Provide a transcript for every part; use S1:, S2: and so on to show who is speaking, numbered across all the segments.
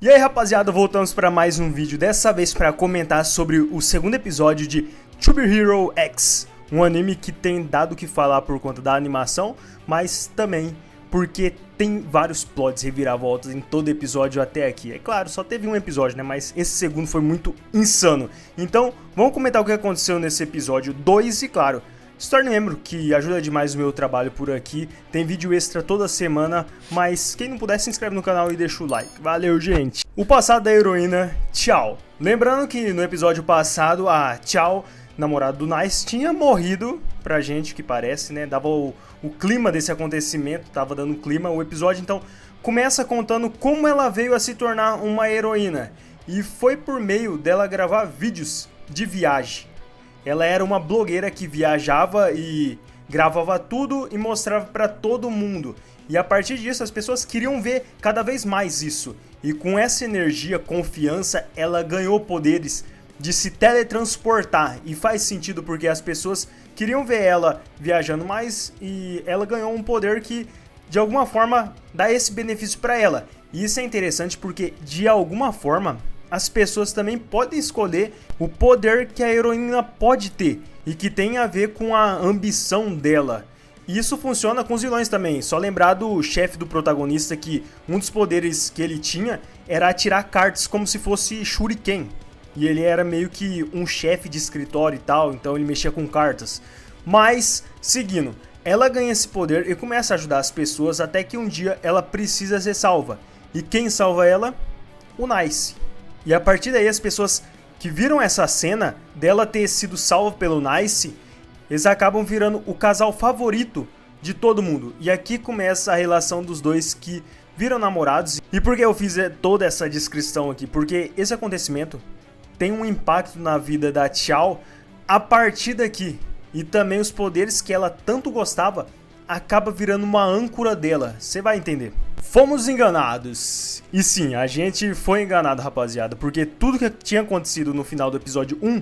S1: E aí rapaziada, voltamos para mais um vídeo, dessa vez para comentar sobre o segundo episódio de To Be Hero X, um anime que tem dado o que falar por conta da animação, mas também porque tem vários plots reviravoltas em todo episódio até aqui. É claro, só teve um episódio, né, mas esse segundo foi muito insano. Então, vamos comentar o que aconteceu nesse episódio 2 e claro, se torne membro, que ajuda demais o meu trabalho por aqui. Tem vídeo extra toda semana, mas quem não puder se inscreve no canal e deixa o like. Valeu, gente! O passado da heroína, Tchau. Lembrando que no episódio passado, a Tchau, namorada do Nice, tinha morrido, pra gente que parece, né? Dava o clima desse acontecimento, tava dando clima. O episódio, então, começa contando como ela veio a se tornar uma heroína. E foi por meio dela gravar vídeos de viagem. Ela era uma blogueira que viajava e gravava tudo e mostrava para todo mundo. E a partir disso as pessoas queriam ver cada vez mais isso. E com essa energia, confiança, ela ganhou poderes de se teletransportar. E faz sentido porque as pessoas queriam ver ela viajando mais e ela ganhou um poder que de alguma forma dá esse benefício para ela. E isso é interessante porque de alguma forma as pessoas também podem escolher o poder que a heroína pode ter e que tem a ver com a ambição dela. E isso funciona com os vilões também. Só lembrar do chefe do protagonista que um dos poderes que ele tinha era atirar cartas como se fosse shuriken. E ele era meio que um chefe de escritório e tal, então ele mexia com cartas. Mas, seguindo, ela ganha esse poder e começa a ajudar as pessoas até que um dia ela precisa ser salva. E quem salva ela? O Nice. E a partir daí as pessoas que viram essa cena dela ter sido salva pelo Nice, eles acabam virando o casal favorito de todo mundo. E aqui começa a relação dos dois que viram namorados. E por que eu fiz toda essa descrição aqui? Porque esse acontecimento tem um impacto na vida da Tchau a partir daqui. E também os poderes que ela tanto gostava acaba virando uma âncora dela. Você vai entender. Fomos enganados. E sim, a gente foi enganado, rapaziada, porque tudo que tinha acontecido no final do episódio 1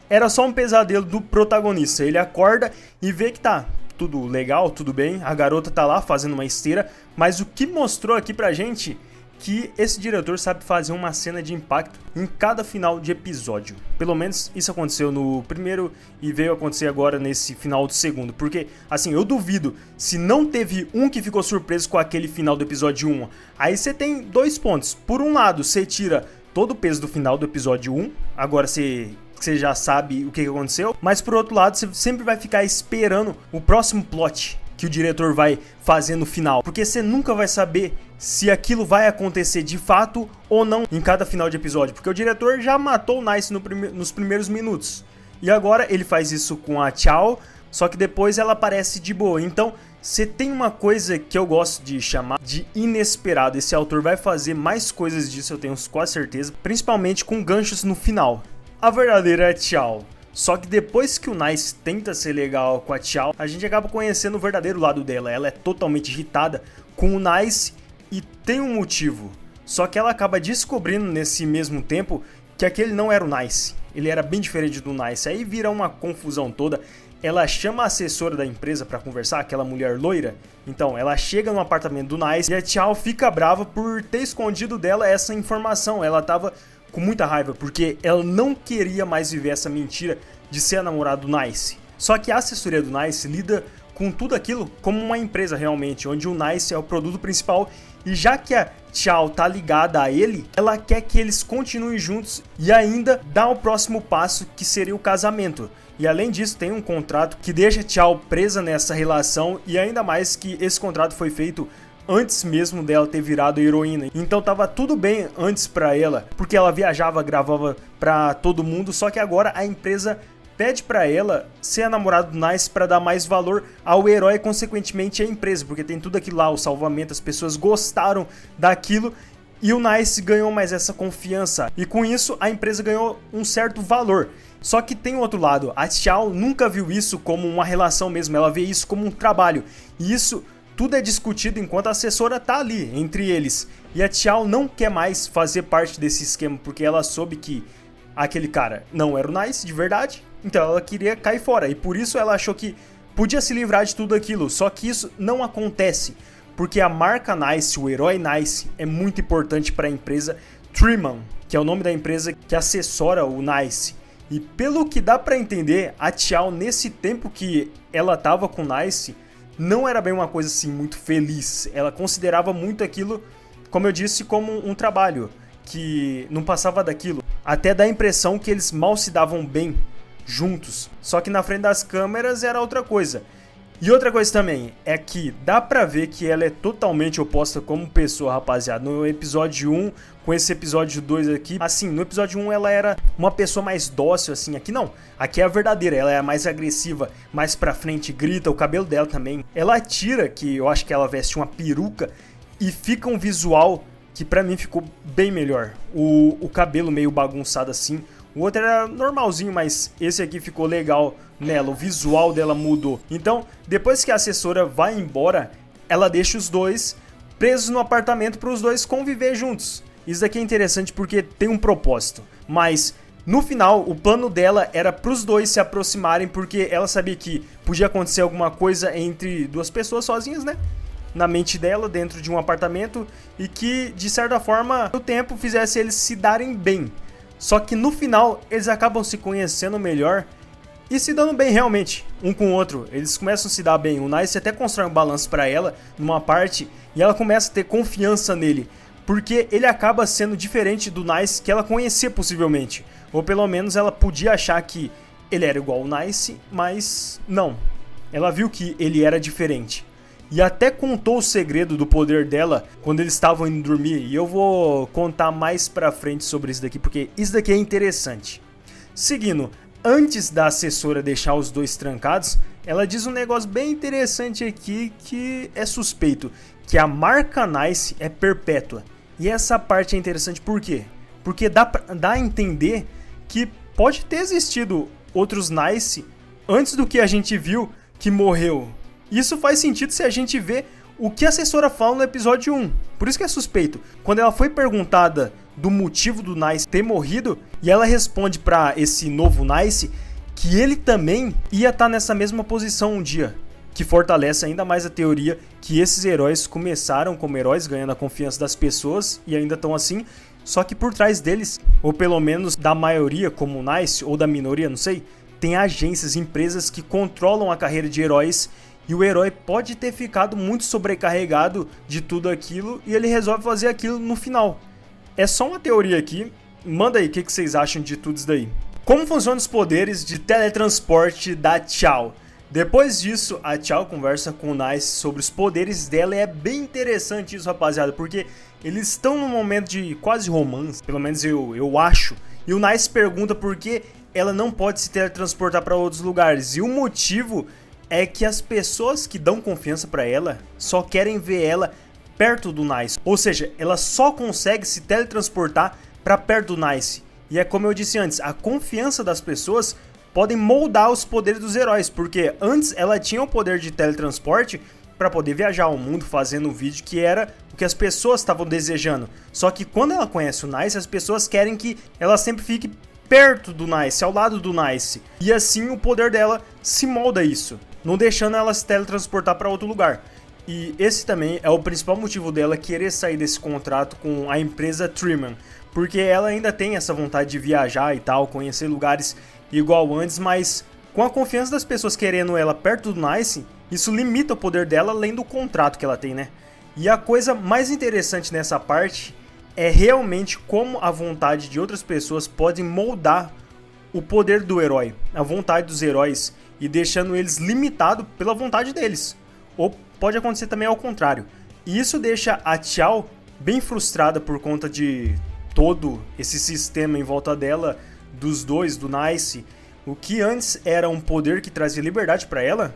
S1: era só um pesadelo do protagonista. Ele acorda e vê que tá tudo legal, tudo bem, a garota tá lá fazendo uma esteira, mas o que mostrou aqui pra gente que esse diretor sabe fazer uma cena de impacto em cada final de episódio. Pelo menos isso aconteceu no primeiro e veio acontecer agora nesse final do segundo. Porque, assim, eu duvido se não teve um que ficou surpreso com aquele final do episódio 1. Aí você tem dois pontos. Por um lado, você tira todo o peso do final do episódio 1. Agora você já sabe o que aconteceu. Mas por outro lado, você sempre vai ficar esperando o próximo plot que o diretor vai fazer no final, porque você nunca vai saber se aquilo vai acontecer de fato ou não em cada final de episódio, porque o diretor já matou o Nice nos primeiros minutos, e agora ele faz isso com a Tchau, só que depois ela aparece de boa. Então você tem uma coisa que eu gosto de chamar de inesperado. Esse autor vai fazer mais coisas disso, eu tenho quase certeza, principalmente com ganchos no final. A verdadeira Tchau. Só que depois que o Nice tenta ser legal com a Tchau, a gente acaba conhecendo o verdadeiro lado dela. Ela é totalmente irritada com o Nice e tem um motivo. Só que ela acaba descobrindo nesse mesmo tempo que aquele não era o Nice. Ele era bem diferente do Nice. Aí vira uma confusão toda. Ela chama a assessora da empresa pra conversar, aquela mulher loira. Então ela chega no apartamento do Nice e a Tchau fica brava por ter escondido dela essa informação. Ela tava com muita raiva, porque ela não queria mais viver essa mentira de ser a namorada do Nice. Só que a assessoria do Nice lida com tudo aquilo como uma empresa realmente, onde o Nice é o produto principal, e já que a Tchau tá ligada a ele, ela quer que eles continuem juntos e ainda dá o próximo passo, que seria o casamento. E além disso tem um contrato que deixa a Tchau presa nessa relação, e ainda mais que esse contrato foi feito antes mesmo dela ter virado heroína. Então tava tudo bem antes pra ela, porque ela viajava, gravava pra todo mundo, só que agora a empresa pede pra ela ser a namorada do Nice pra dar mais valor ao herói e consequentemente à empresa, porque tem tudo aquilo lá, o salvamento, as pessoas gostaram daquilo e o Nice ganhou mais essa confiança. E com isso a empresa ganhou um certo valor. Só que tem outro lado, a Tchau nunca viu isso como uma relação mesmo, ela vê isso como um trabalho. E isso tudo é discutido enquanto a assessora tá ali, entre eles. E a Tchau não quer mais fazer parte desse esquema, porque ela soube que aquele cara não era o Nice de verdade. Então ela queria cair fora, e por isso ela achou que podia se livrar de tudo aquilo. Só que isso não acontece, porque a marca Nice, o herói Nice, é muito importante para a empresa. Treeman, que é o nome da empresa que assessora o Nice. E pelo que dá pra entender, a Chiao, nesse tempo que ela tava com o Nice, não era bem uma coisa assim muito feliz. Ela considerava muito aquilo, como eu disse, como um trabalho, que não passava daquilo. Até dá a impressão que eles mal se davam bem juntos. Só que na frente das câmeras era outra coisa. E outra coisa também, é que dá pra ver que ela é totalmente oposta como pessoa, rapaziada. No episódio 1, com esse episódio 2 aqui, assim, no episódio 1 ela era uma pessoa mais dócil, assim, aqui não. Aqui é a verdadeira, ela é mais agressiva, mais pra frente, grita, o cabelo dela também. Ela tira, que eu acho que ela veste uma peruca, e fica um visual que pra mim ficou bem melhor. O cabelo meio bagunçado assim. O outro era normalzinho, mas esse aqui ficou legal nela, o visual dela mudou. Então, depois que a assessora vai embora, ela deixa os dois presos no apartamento para os dois conviver juntos. Isso daqui é interessante porque tem um propósito, mas no final o plano dela era para os dois se aproximarem porque ela sabia que podia acontecer alguma coisa entre duas pessoas sozinhas, né? Na mente dela, dentro de um apartamento, e que, de certa forma, o tempo fizesse eles se darem bem. Só que no final, eles acabam se conhecendo melhor e se dando bem realmente, um com o outro. Eles começam a se dar bem. O Nice até constrói um balanço pra ela, numa parte, e ela começa a ter confiança nele. Porque ele acaba sendo diferente do Nice que ela conhecia possivelmente. Ou pelo menos ela podia achar que ele era igual ao Nice, mas não. Ela viu que ele era diferente. E até contou o segredo do poder dela quando eles estavam indo dormir. E eu vou contar mais pra frente sobre isso daqui, porque isso daqui é interessante. Seguindo, antes da assessora deixar os dois trancados, ela diz um negócio bem interessante aqui que é suspeito. Que a marca Nice é perpétua. E essa parte é interessante por quê? Porque dá a entender que pode ter existido outros Nice antes do que a gente viu que morreu. Isso faz sentido se a gente vê o que a assessora fala no episódio 1. Por isso que é suspeito. Quando ela foi perguntada do motivo do Nice ter morrido, e ela responde pra esse novo Nice que ele também ia estar nessa mesma posição um dia. Que fortalece ainda mais a teoria que esses heróis começaram como heróis, ganhando a confiança das pessoas e ainda estão assim. Só que por trás deles, ou pelo menos da maioria como o Nice, ou da minoria, não sei, tem agências, empresas que controlam a carreira de heróis. E o herói pode ter ficado muito sobrecarregado de tudo aquilo e ele resolve fazer aquilo no final. É só uma teoria aqui, manda aí o que vocês acham de tudo isso daí. Como funcionam os poderes de teletransporte da Chiao? Depois disso, a Chiao conversa com o Nice sobre os poderes dela e é bem interessante isso, rapaziada, porque eles estão num momento de quase romance, pelo menos eu acho. E o Nice pergunta por que ela não pode se teletransportar para outros lugares e o motivo é que as pessoas que dão confiança pra ela só querem ver ela perto do Nice. Ou seja, ela só consegue se teletransportar pra perto do Nice. E é como eu disse antes, a confiança das pessoas podem moldar os poderes dos heróis. Porque antes ela tinha o poder de teletransporte pra poder viajar ao mundo fazendo um vídeo que era o que as pessoas estavam desejando. Só que quando ela conhece o Nice, as pessoas querem que ela sempre fique perto do Nice, ao lado do Nice. E assim o poder dela se molda a isso, não deixando ela se teletransportar para outro lugar. E esse também é o principal motivo dela querer sair desse contrato com a empresa Treeman, porque ela ainda tem essa vontade de viajar e tal, conhecer lugares igual antes, mas com a confiança das pessoas querendo ela perto do Nice, isso limita o poder dela além do contrato que ela tem, né? E a coisa mais interessante nessa parte é realmente como a vontade de outras pessoas pode moldar o poder do herói, a vontade dos heróis, e deixando eles limitados pela vontade deles. Ou pode acontecer também ao contrário. E isso deixa a Chiao bem frustrada por conta de todo esse sistema em volta dela, dos dois, do Nice. O que antes era um poder que trazia liberdade para ela,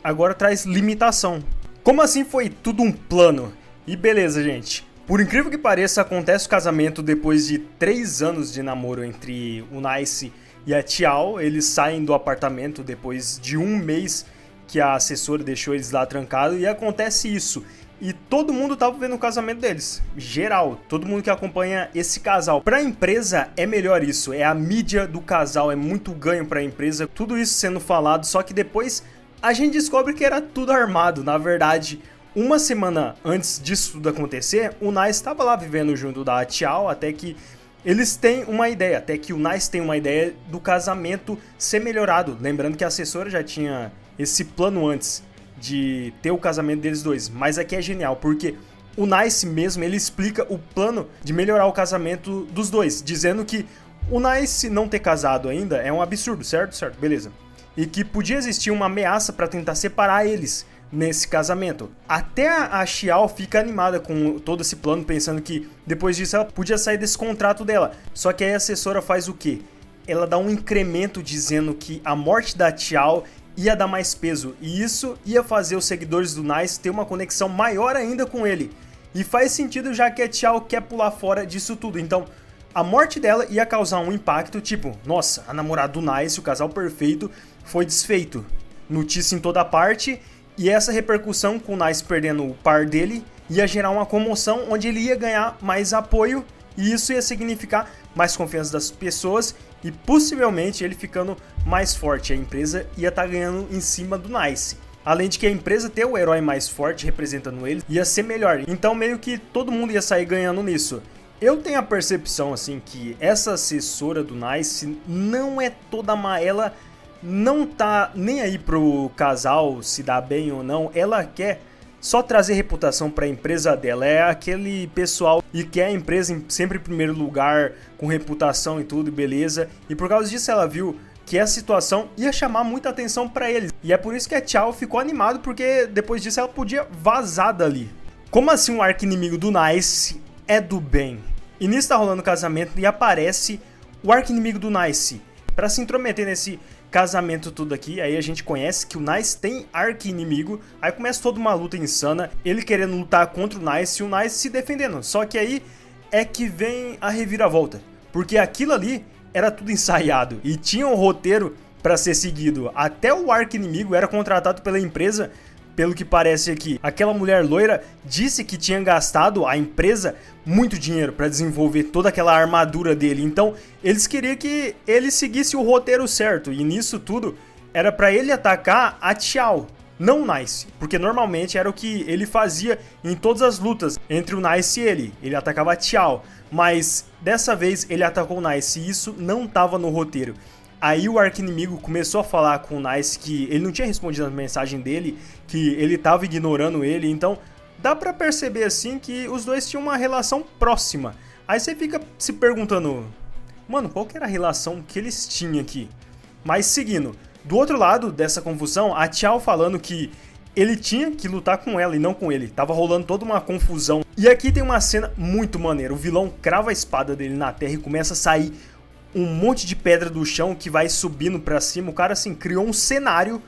S1: agora traz limitação. Como assim foi tudo um plano? E beleza, gente. Por incrível que pareça, acontece o casamento depois de 3 anos de namoro entre o Nice e a Chiao. Eles saem do apartamento depois de 1 mês que a assessora deixou eles lá trancados e acontece isso. E todo mundo tava vendo o casamento deles, geral, todo mundo que acompanha esse casal. Pra empresa é melhor isso, é a mídia do casal, é muito ganho pra empresa, tudo isso sendo falado, só que depois a gente descobre que era tudo armado. Na verdade, Uma semana antes disso tudo acontecer, o Nice estava lá vivendo junto da Chiao, até que eles têm uma ideia, até que o Nice tem uma ideia do casamento ser melhorado. Lembrando que a assessora já tinha esse plano antes de ter o casamento deles dois. Mas aqui é genial, porque o Nice mesmo, ele explica o plano de melhorar o casamento dos dois, dizendo que o Nice não ter casado ainda é um absurdo, certo? Certo, beleza. E que podia existir uma ameaça para tentar separar eles nesse casamento. Até a Xiao fica animada com todo esse plano, pensando que depois disso ela podia sair desse contrato dela. Só que aí a assessora faz o quê? Ela dá um incremento dizendo que a morte da Xiao ia dar mais peso, e isso ia fazer os seguidores do Nice ter uma conexão maior ainda com ele. E faz sentido, já que a Xiao quer pular fora disso tudo. Então a morte dela ia causar um impacto, tipo, nossa, a namorada do Nice, o casal perfeito, foi desfeito. Notícia em toda parte. E essa repercussão com o Nice perdendo o par dele ia gerar uma comoção onde ele ia ganhar mais apoio, e isso ia significar mais confiança das pessoas e possivelmente ele ficando mais forte. A empresa ia estar ganhando em cima do Nice. Além de que a empresa ter o herói mais forte representando ele ia ser melhor. Então meio que todo mundo ia sair ganhando nisso. Eu tenho a percepção assim que essa assessora do Nice não é toda má, ela não tá nem aí pro casal se dar bem ou não, ela quer só trazer reputação para a empresa dela. É aquele pessoal e quer a empresa sempre em primeiro lugar, com reputação e tudo, beleza. E por causa disso ela viu que a situação ia chamar muita atenção para eles. E é por isso que a Xiao ficou animado, porque depois disso ela podia vazar dali. Como assim um arqui-inimigo do Nice é do bem? E nisso tá rolando o casamento e aparece o arqui-inimigo do Nice para se intrometer nesse casamento tudo aqui. Aí a gente conhece que o Nice tem arqui-inimigo, aí começa toda uma luta insana, ele querendo lutar contra o Nice e o Nice se defendendo. Só que aí é que vem a reviravolta, porque aquilo ali era tudo ensaiado e tinha um roteiro para ser seguido. Até o arqui-inimigo era contratado pela empresa. Pelo que parece aqui, aquela mulher loira disse que tinha gastado a empresa muito dinheiro para desenvolver toda aquela armadura dele. Então eles queriam que ele seguisse o roteiro certo, e nisso tudo era para ele atacar a Xiao, não o Nice, porque normalmente era o que ele fazia em todas as lutas entre o Nice e ele atacava a Xiao, mas dessa vez ele atacou o Nice e isso não estava no roteiro. Aí o arqui-inimigo começou a falar com o Nice que ele não tinha respondido a mensagem dele, que ele tava ignorando ele, então dá pra perceber assim que os dois tinham uma relação próxima. Aí você fica se perguntando, mano, qual que era a relação que eles tinham aqui? Mas seguindo, do outro lado dessa confusão, a Xiao falando que ele tinha que lutar com ela e não com ele, tava rolando toda uma confusão. E aqui tem uma cena muito maneira, o vilão crava a espada dele na terra e começa a sair um monte de pedra do chão que vai subindo pra cima. O cara assim criou um cenário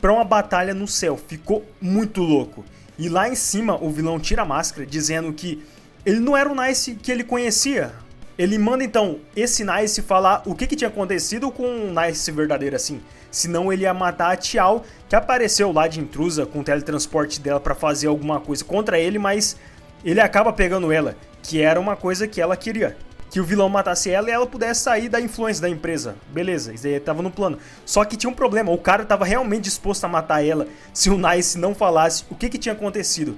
S1: pra uma batalha no céu, ficou muito louco. E lá em cima o vilão tira a máscara dizendo que ele não era o Nice que ele conhecia. Ele manda então esse Nice falar o que tinha acontecido com o Nice verdadeiro assim, senão ele ia matar a Xiao, que apareceu lá de intrusa com o teletransporte dela pra fazer alguma coisa contra ele, mas ele acaba pegando ela, que era uma coisa que ela queria, que o vilão matasse ela e ela pudesse sair da influência da empresa. Beleza, isso aí tava no plano. Só que tinha um problema, o cara tava realmente disposto a matar ela se o Nice não falasse o que tinha acontecido.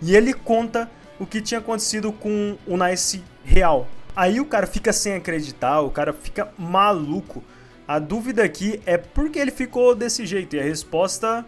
S1: E ele conta o que tinha acontecido com o Nice real. Aí o cara fica sem acreditar, o cara fica maluco. A dúvida aqui é por que ele ficou desse jeito, e a resposta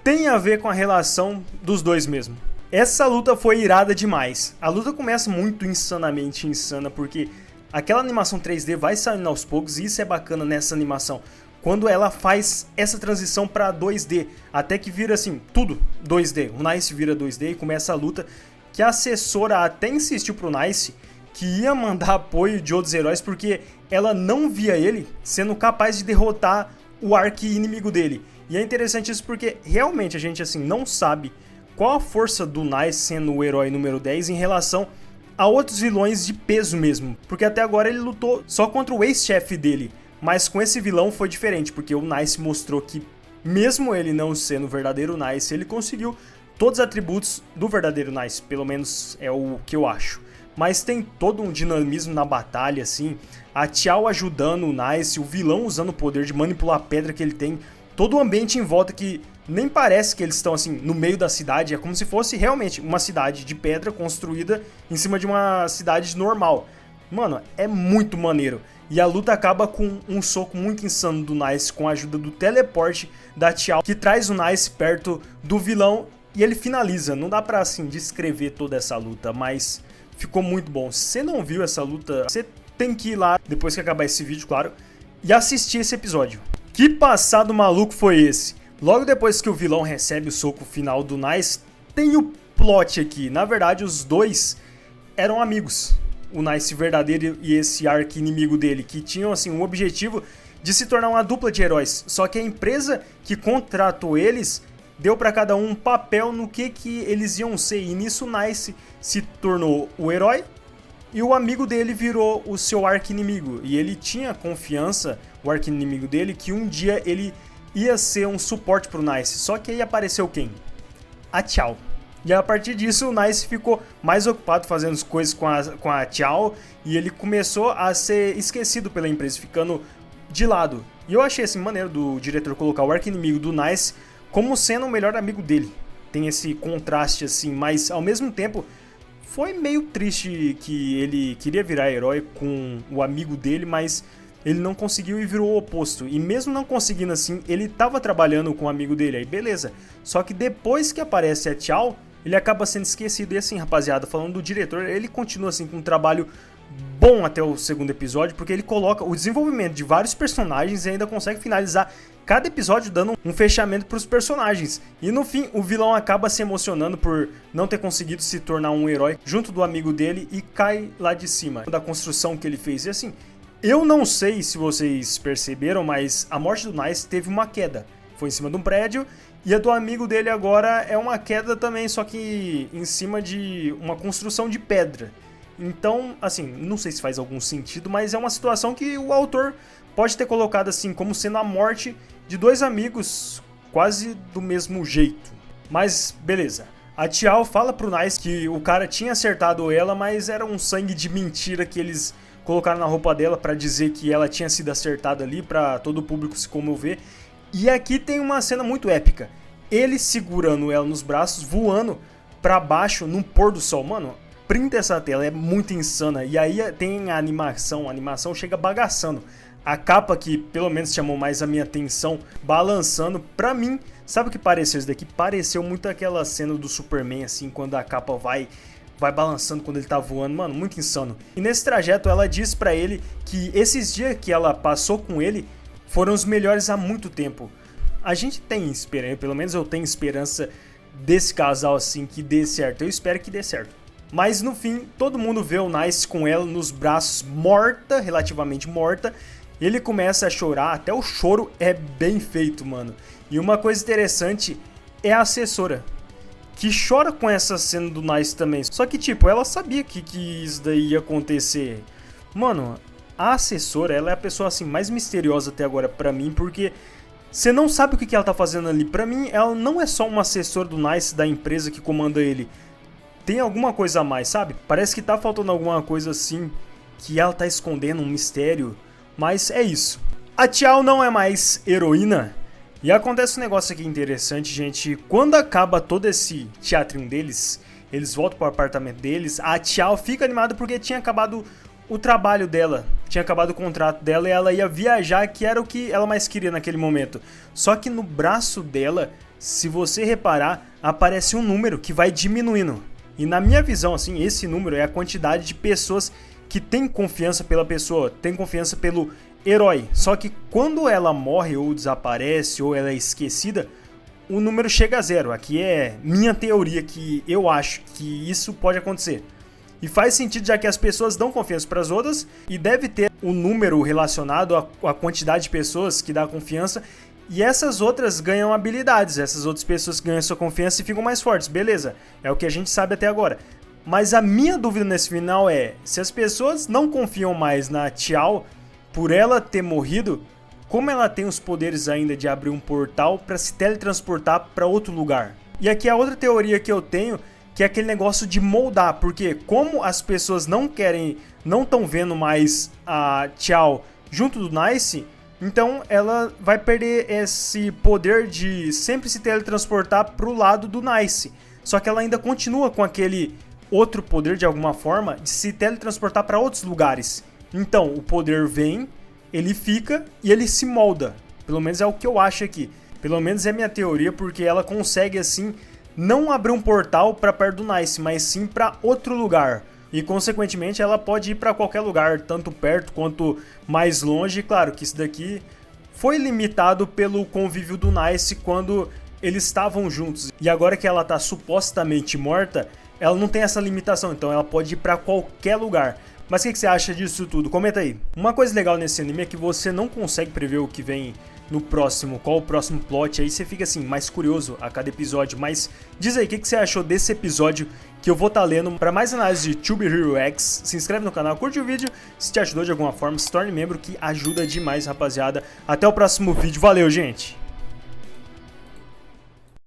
S1: tem a ver com a relação dos dois mesmo. Essa luta foi irada demais. A luta começa muito insanamente insana, porque aquela animação 3D vai saindo aos poucos, e isso é bacana nessa animação. Quando ela faz essa transição para 2D, até que vira assim, tudo 2D. O Nice vira 2D e começa a luta, que a assessora até insistiu pro Nice que ia mandar apoio de outros heróis, porque ela não via ele sendo capaz de derrotar o arqui-inimigo dele. E é interessante isso porque realmente a gente assim não sabe qual a força do Nice sendo o herói número 10 em relação a outros vilões de peso mesmo. Porque até agora ele lutou só contra o ex-chefe dele. Mas com esse vilão foi diferente, porque o Nice mostrou que mesmo ele não sendo o verdadeiro Nice, ele conseguiu todos os atributos do verdadeiro Nice. Pelo menos é o que eu acho. Mas tem todo um dinamismo na batalha, assim. A Xiao ajudando o Nice, o vilão usando o poder de manipular a pedra que ele tem. Todo o ambiente em volta que nem parece que eles estão assim no meio da cidade, é como se fosse realmente uma cidade de pedra construída em cima de uma cidade normal. Mano, é muito maneiro. E a luta acaba com um soco muito insano do Nice com a ajuda do teleporte da Tiao, que traz o Nice perto do vilão e ele finaliza. Não dá pra assim descrever toda essa luta, mas ficou muito bom. Se você não viu essa luta, você tem que ir lá depois que acabar esse vídeo, claro, e assistir esse episódio. Que passado maluco foi esse? Logo depois que o vilão recebe o soco final do Nice, tem o plot aqui. Na verdade, os dois eram amigos. O Nice verdadeiro e esse arqui-inimigo dele, que tinham assim um objetivo de se tornar uma dupla de heróis. Só que a empresa que contratou eles deu para cada um papel no que eles iam ser. E nisso o Nice se tornou o herói e o amigo dele virou o seu arqui-inimigo. E ele tinha confiança, o arqui-inimigo dele, que um dia ele ia ser um suporte pro Nice. Só que aí apareceu quem? A Tiao. E a partir disso o Nice ficou mais ocupado fazendo as coisas com a Tiao e ele começou a ser esquecido pela empresa, ficando de lado. E eu achei assim maneiro do diretor colocar o arqui-inimigo do Nice como sendo o melhor amigo dele. Tem esse contraste assim, mas ao mesmo tempo foi meio triste que ele queria virar herói com o amigo dele, mas ele não conseguiu e virou o oposto. E mesmo não conseguindo assim, ele tava trabalhando com o amigo dele, aí beleza. Só que depois que aparece a Tiao, ele acaba sendo esquecido. E assim, rapaziada, falando do diretor, ele continua assim com um trabalho bom até o segundo episódio, porque ele coloca o desenvolvimento de vários personagens e ainda consegue finalizar cada episódio dando um fechamento para os personagens. E no fim, o vilão acaba se emocionando por não ter conseguido se tornar um herói junto do amigo dele e cai lá de cima da construção que ele fez. E assim, eu não sei se vocês perceberam, mas a morte do Nice teve uma queda. Foi em cima de um prédio. E a do amigo dele agora é uma queda também, só que em cima de uma construção de pedra. Então, assim, não sei se faz algum sentido, mas é uma situação que o autor pode ter colocado assim como sendo a morte de dois amigos quase do mesmo jeito. Mas beleza. A Tiao fala pro Nice que o cara tinha acertado ela, mas era um sangue de mentira que eles colocaram na roupa dela pra dizer que ela tinha sido acertada ali, pra todo o público se comover. E aqui tem uma cena muito épica. Ele segurando ela nos braços, voando pra baixo num pôr do sol. Mano, printa essa tela, é muito insana. E aí tem a animação chega bagaçando. A capa que pelo menos chamou mais a minha atenção, balançando. Pra mim, sabe o que pareceu isso daqui? Pareceu muito aquela cena do Superman, assim, quando a capa vai balançando quando ele tá voando. Mano, muito insano. E nesse trajeto ela diz pra ele que esses dias que ela passou com ele foram os melhores há muito tempo. A gente tem esperança, pelo menos eu tenho esperança desse casal assim que dê certo. Eu espero que dê certo. Mas no fim, todo mundo vê o Nice com ela nos braços, morta, relativamente morta. Ele começa a chorar, até o choro é bem feito, mano. E uma coisa interessante é a assessora, que chora com essa cena do Nice também. Só que tipo, ela sabia que isso daí ia acontecer. Mano, a assessora, ela é a pessoa assim mais misteriosa até agora pra mim, porque você não sabe o que ela tá fazendo ali. Pra mim, ela não é só uma assessora do Nice, da empresa que comanda ele. Tem alguma coisa a mais, sabe? Parece que tá faltando alguma coisa assim, que ela tá escondendo, um mistério. Mas é isso. A Tiao não é mais heroína. E acontece um negócio aqui interessante, gente. Quando acaba todo esse teatrinho deles, eles voltam pro apartamento deles. A Tiao fica animada porque tinha acabado o trabalho dela, tinha acabado o contrato dela e ela ia viajar, que era o que ela mais queria naquele momento. Só que no braço dela, se você reparar, aparece um número que vai diminuindo. E na minha visão, assim, esse número é a quantidade de pessoas que tem confiança pela pessoa, tem confiança pelo herói. Só que quando ela morre ou desaparece ou ela é esquecida, o número chega a zero. Aqui é minha teoria, que eu acho que isso pode acontecer. E faz sentido, já que as pessoas dão confiança para as outras e deve ter um número relacionado à quantidade de pessoas que dá confiança. E essas outras ganham habilidades, essas outras pessoas ganham sua confiança e ficam mais fortes. Beleza, é o que a gente sabe até agora. Mas a minha dúvida nesse final é, se as pessoas não confiam mais na Tiao por ela ter morrido, como ela tem os poderes ainda de abrir um portal para se teletransportar para outro lugar? E aqui a outra teoria que eu tenho, que é aquele negócio de moldar, porque como as pessoas não estão vendo mais a Tiao junto do Nice, Então ela vai perder esse poder de sempre se teletransportar pro lado do Nice. Só que ela ainda continua com aquele outro poder de alguma forma de se teletransportar para outros lugares. Então o poder vem, ele fica e ele se molda. Pelo menos é o que eu acho aqui. Pelo menos é minha teoria, porque ela consegue assim não abrir um portal para perto do Nice, mas sim para outro lugar. E consequentemente ela pode ir para qualquer lugar, tanto perto quanto mais longe. E claro que isso daqui foi limitado pelo convívio do Nice quando eles estavam juntos. E agora que ela tá supostamente morta, ela não tem essa limitação, então ela pode ir para qualquer lugar. Mas o que você acha disso tudo? Comenta aí. Uma coisa legal nesse anime é que você não consegue prever o que vem no próximo, qual o próximo plot, aí você fica assim, mais curioso a cada episódio. Mas diz aí, o que você achou desse episódio que eu vou estar lendo? Para mais análise de Tube Hero X, se inscreve no canal, curte o vídeo, se te ajudou de alguma forma, se torne membro que ajuda demais, rapaziada. Até o próximo vídeo, valeu, gente!